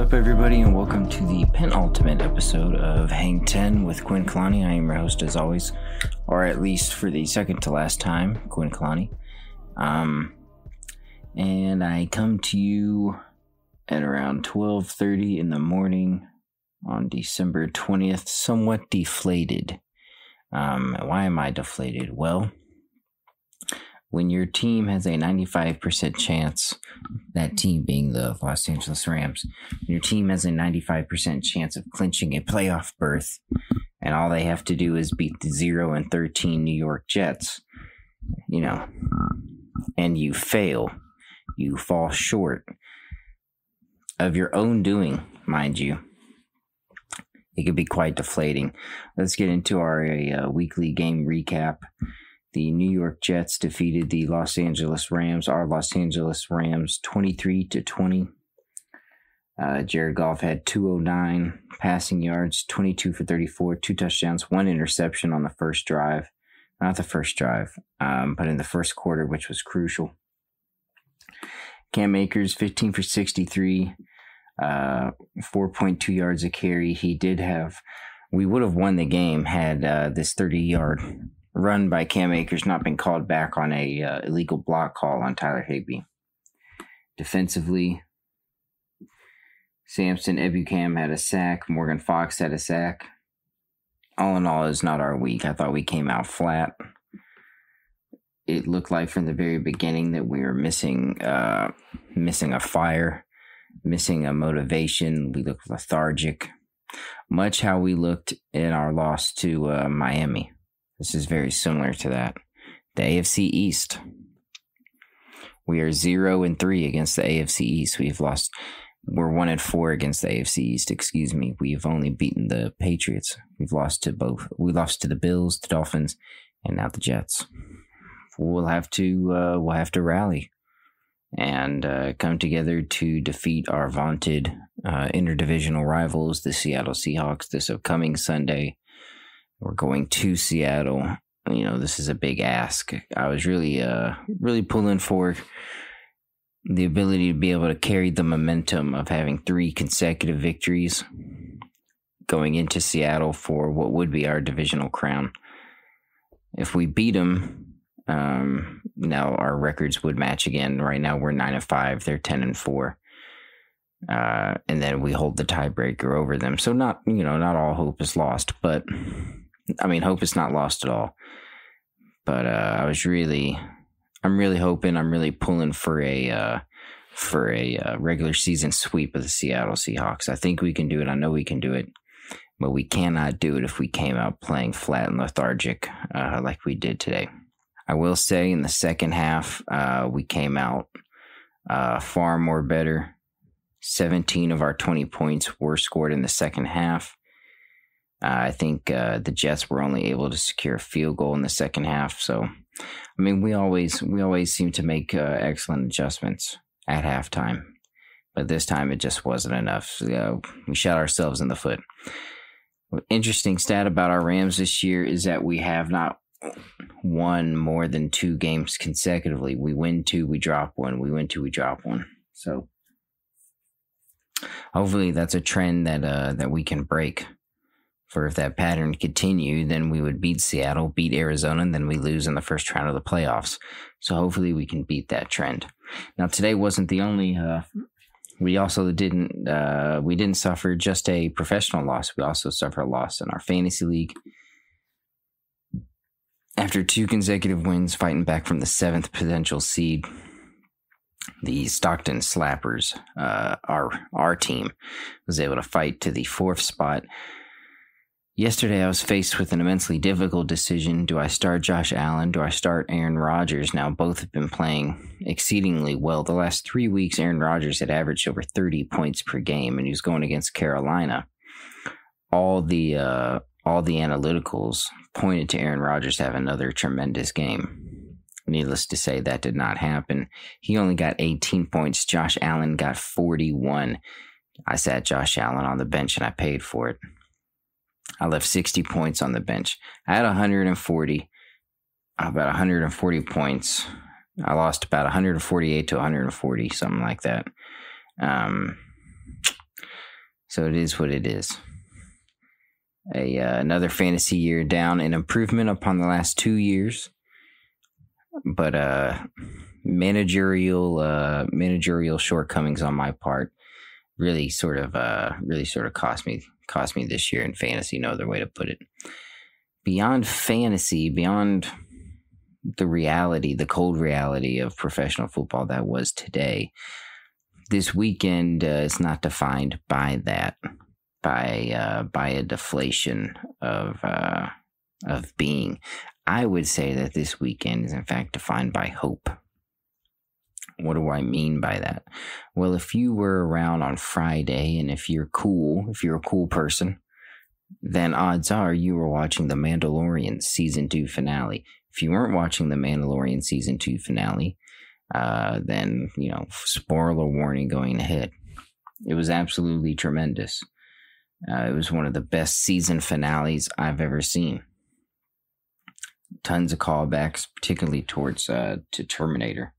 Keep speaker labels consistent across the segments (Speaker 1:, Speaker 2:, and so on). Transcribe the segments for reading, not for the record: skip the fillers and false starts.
Speaker 1: up, everybody, and welcome to the penultimate episode of Hang 10 with Quinn Kalani. I am your host, as always, or at least for the second to last time, Quinn Kalani. And I come to you at around 12:30 in the morning on December 20th, somewhat deflated. Why am I deflated? Well, when your team has a 95% chance, that team being the Los Angeles Rams, when your team has a 95% chance of clinching a playoff berth, and all they have to do is beat the 0-13 New York Jets, and you fail, you fall short of your own doing, mind you, it could be quite deflating. Let's get into our weekly game recap. The New York Jets defeated the Los Angeles Rams, 23-20. Jared Goff had 209 passing yards, 22 for 34, 2 touchdowns, 1 interception on the first drive. Not the first drive, but in the first quarter, which was crucial. Cam Akers, 15 for 63, 4.2 yards a carry. We would have won the game had this 30-yard run by Cam Akers not been called back on a illegal block call on Tyler Higbee. Defensively, Samson Ebukam had a sack. Morgan Fox had a sack. All in all, it's not our week. I thought we came out flat. It looked like from the very beginning that we were missing a fire, missing a motivation. We looked lethargic. Much how we looked in our loss to Miami. This is very similar to that. The AFC East. We are 0-3 against the AFC East. We're 1-4 against the AFC East, We've only beaten the Patriots. We've lost to both. We lost to the Bills, the Dolphins, and now the Jets. We'll have to rally and come together to defeat our vaunted interdivisional rivals, the Seattle Seahawks, this upcoming Sunday. We're going to Seattle. This is a big ask. I was really pulling for the ability to be able to carry the momentum of having 3 consecutive victories going into Seattle for what would be our divisional crown. If we beat them, now our records would match again. Right now we're 9-5. They're 10-4. And then we hold the tiebreaker over them. So not all hope is lost, but hope is not lost at all. But I'm really pulling for a regular season sweep of the Seattle Seahawks. I think we can do it. I know we can do it, but we cannot do it if we came out playing flat and lethargic like we did today. I will say in the second half, we came out far more better. 17 of our 20 points were scored in the second half. I think the Jets were only able to secure a field goal in the second half. So, we always seem to make excellent adjustments at halftime, but this time it just wasn't enough. We shot ourselves in the foot. Interesting stat about our Rams this year is that we have not won more than 2 games consecutively. We win 2, we drop 1. We win 2, we drop 1. So, hopefully that's a trend that we can break. For if that pattern continued, then we would beat Seattle, beat Arizona, and then we lose in the first round of the playoffs. So hopefully we can beat that trend. Now today wasn't the only. We also didn't suffer just a professional loss. We also suffered a loss in our fantasy league. After 2 consecutive wins, fighting back from the 7th potential seed, the Stockton Slappers, our team, was able to fight to the 4th spot. Yesterday, I was faced with an immensely difficult decision. Do I start Josh Allen? Do I start Aaron Rodgers? Now, both have been playing exceedingly well. The last 3 weeks, Aaron Rodgers had averaged over 30 points per game, and he was going against Carolina. All the analyticals pointed to Aaron Rodgers to have another tremendous game. Needless to say, that did not happen. He only got 18 points. Josh Allen got 41. I sat Josh Allen on the bench, and I paid for it. I left 60 points on the bench. I had about 140 points. I lost about 148 to 140, something like that. So it is what it is. Another fantasy year down, an improvement upon the last 2 years, but managerial shortcomings on my part really sort of cost me this year in fantasy. No other way to put it. Beyond fantasy, beyond the cold reality of professional football that was today, this weekend is not defined by that, by a deflation of being. I would say that this weekend is in fact defined by hope. What do I mean by that? Well, if you were around on Friday, and if you're a cool person, then odds are you were watching the Mandalorian Season 2 finale. If you weren't watching the Mandalorian Season 2 finale, then, spoiler warning going ahead. It was absolutely tremendous. It was one of the best season finales I've ever seen. Tons of callbacks, particularly towards to Terminator.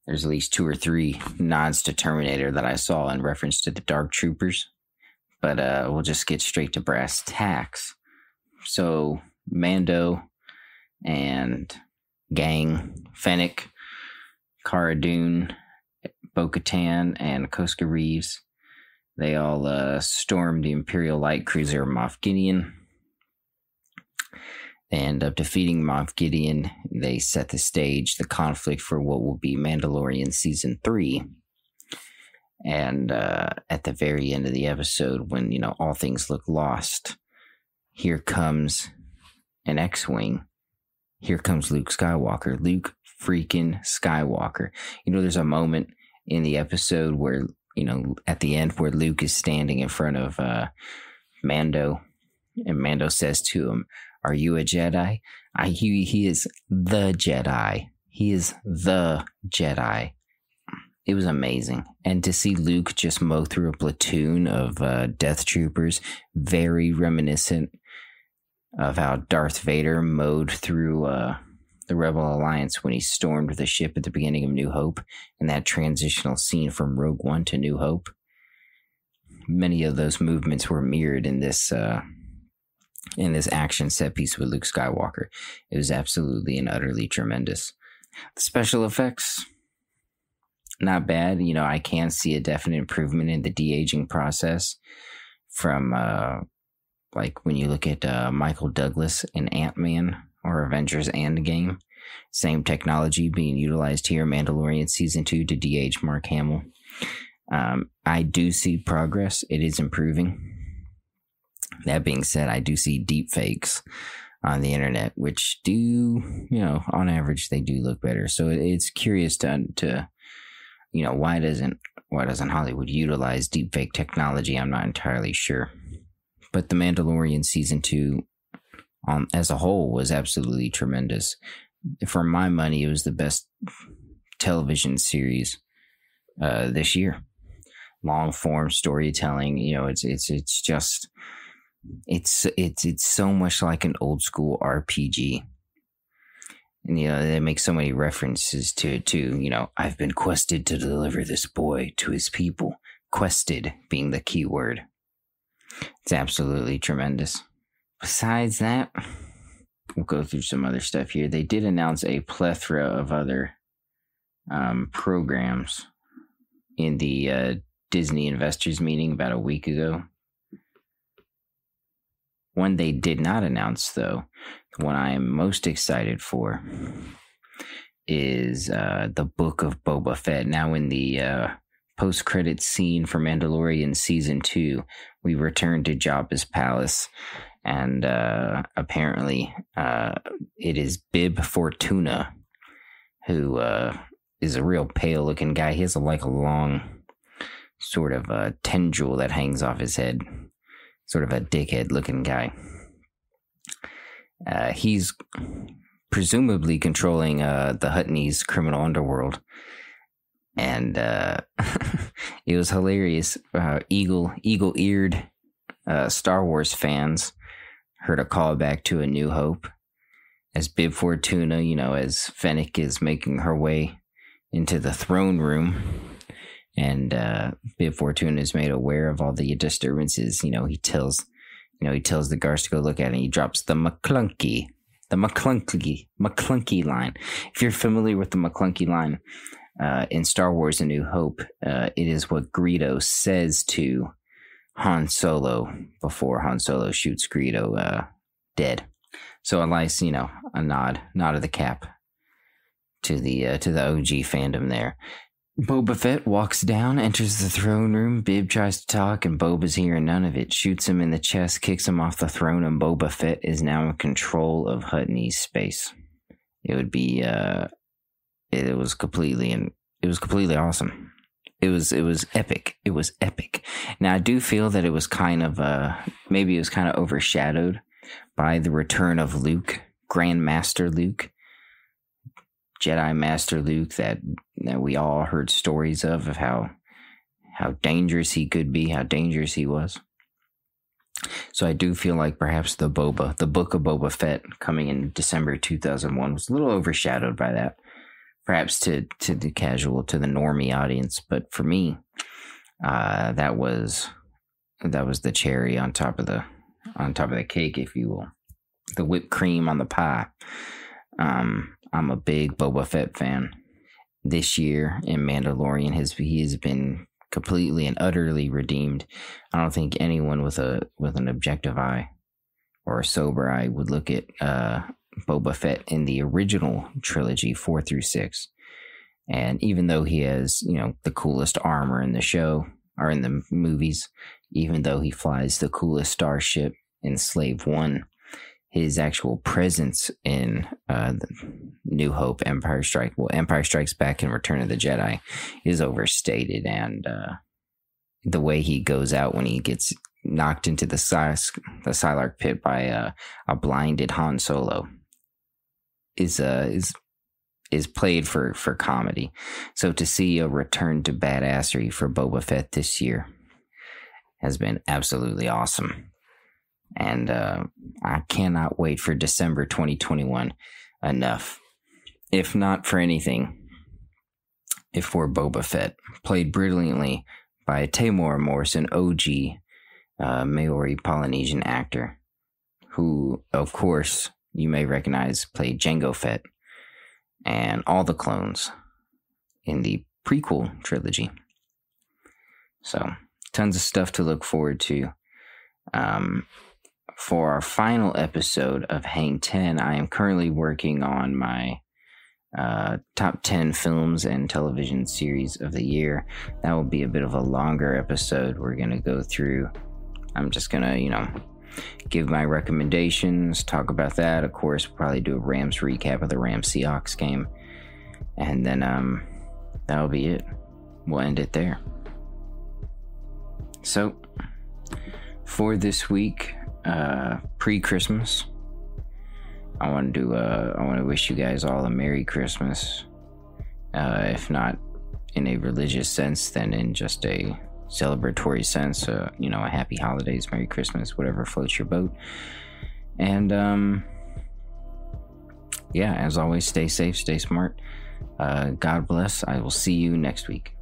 Speaker 1: There's at least 2 or 3 nods to Terminator that I saw in reference to the Dark Troopers. But we'll just get straight to brass tacks. So, Mando and gang, Fennec, Cara Dune, Bo-Katan, and Koska Reeves, they all stormed the Imperial light cruiser Moff Gideon. And of defeating Moff Gideon, they set the stage, the conflict for what will be Mandalorian Season 3. And at the very end of the episode, when, all things look lost, here comes an X-Wing. Here comes Luke Skywalker. Luke freaking Skywalker. There's a moment in the episode where, at the end, where Luke is standing in front of Mando. And Mando says to him, "Are you a Jedi?" He is the Jedi. He is the Jedi. It was amazing. And to see Luke just mow through a platoon of Death Troopers, very reminiscent of how Darth Vader mowed through the Rebel Alliance when he stormed the ship at the beginning of New Hope, and that transitional scene from Rogue One to New Hope. Many of those movements were mirrored in this action set piece with Luke Skywalker. It was absolutely and utterly tremendous. The special effects, not bad. I can see a definite improvement in the de-aging process from like when you look at Michael Douglas in Ant-Man or Avengers Endgame. Same technology being utilized here, Mandalorian Season 2, to de-age Mark Hamill. I do see progress. It is improving. That being said, I do see deep fakes on the internet, which do, on average, they do look better. So it's curious to why doesn't Hollywood utilize deep fake technology? I'm not entirely sure. But the Mandalorian Season 2 as a whole was absolutely tremendous. For my money, it was the best television series this year. Long form storytelling, it's just it's so much like an old school RPG. And they make so many references to it too. I've been quested to deliver this boy to his people. Quested being the key word. It's absolutely tremendous. Besides that, we'll go through some other stuff here. They did announce a plethora of other programs in the Disney investors meeting about a week ago. One they did not announce, though, the one I am most excited for, is the Book of Boba Fett. Now, in the post-credit scene for Mandalorian Season 2, we return to Jabba's palace, and apparently it is Bib Fortuna, who is a real pale-looking guy. He has a long sort of tendril that hangs off his head. Sort of a dickhead-looking guy. He's presumably controlling the Huttese criminal underworld. And it was hilarious. Eagle-eared Star Wars fans heard a callback to A New Hope. As Bib Fortuna, as Fennec is making her way into the throne room And Bib Fortuna is made aware of all the disturbances. He tells the guards to go look at it, and he drops the McClunky line. If you're familiar with the McClunky line in Star Wars A New Hope, it is what Greedo says to Han Solo before Han Solo shoots Greedo dead. So a nice, a nod of the cap to the OG fandom there. Boba Fett walks down, enters the throne room. Bib tries to talk, and Boba's hearing none of it. Shoots him in the chest, kicks him off the throne, and Boba Fett is now in control of Huttonese space. It would be, it was completely awesome. It was epic. It was epic. Now I do feel that it was kind of, maybe it was kind of overshadowed by the return of Luke, Grand Master Luke. Jedi Master Luke that we all heard stories of how dangerous he could be, how dangerous he was. So I do feel like perhaps the Book of Boba Fett coming in December 2001 was a little overshadowed by that. Perhaps to the casual, to the normie audience, but for me, that was the cherry on top of the cake, if you will, the whipped cream on the pie. I'm a big Boba Fett fan. This year in Mandalorian, he has been completely and utterly redeemed. I don't think anyone with an objective eye or a sober eye would look at Boba Fett in the original trilogy 4 through 6. And even though he has, the coolest armor in the show or in the movies, even though he flies the coolest starship in Slave One, his actual presence in New Hope, Empire Strikes Back, and Return of the Jedi is overstated. And the way he goes out when he gets knocked into the Sylark pit by a blinded Han Solo is played for comedy. So to see a return to badassery for Boba Fett this year has been absolutely awesome. And I cannot wait for December 2021 enough. If not for anything, if for Boba Fett, played brilliantly by Tamora Morrison, OG Maori Polynesian actor, who, of course, you may recognize played Jango Fett and all the clones in the prequel trilogy. So, tons of stuff to look forward to. For our final episode of Hang 10, I am currently working on my top 10 films and television series of the year. That will be a bit of a longer episode. We're going to go through, I'm just going to, give my recommendations, talk about that. Of course, probably do a Rams recap of the Rams Seahawks game. And then that'll be it. We'll end it there. So, for this week, pre-Christmas, I want to wish you guys all a Merry Christmas. If not in a religious sense, then in just a celebratory sense. A Happy Holidays, Merry Christmas, whatever floats your boat. And as always, stay safe, stay smart. God bless. I will see you next week.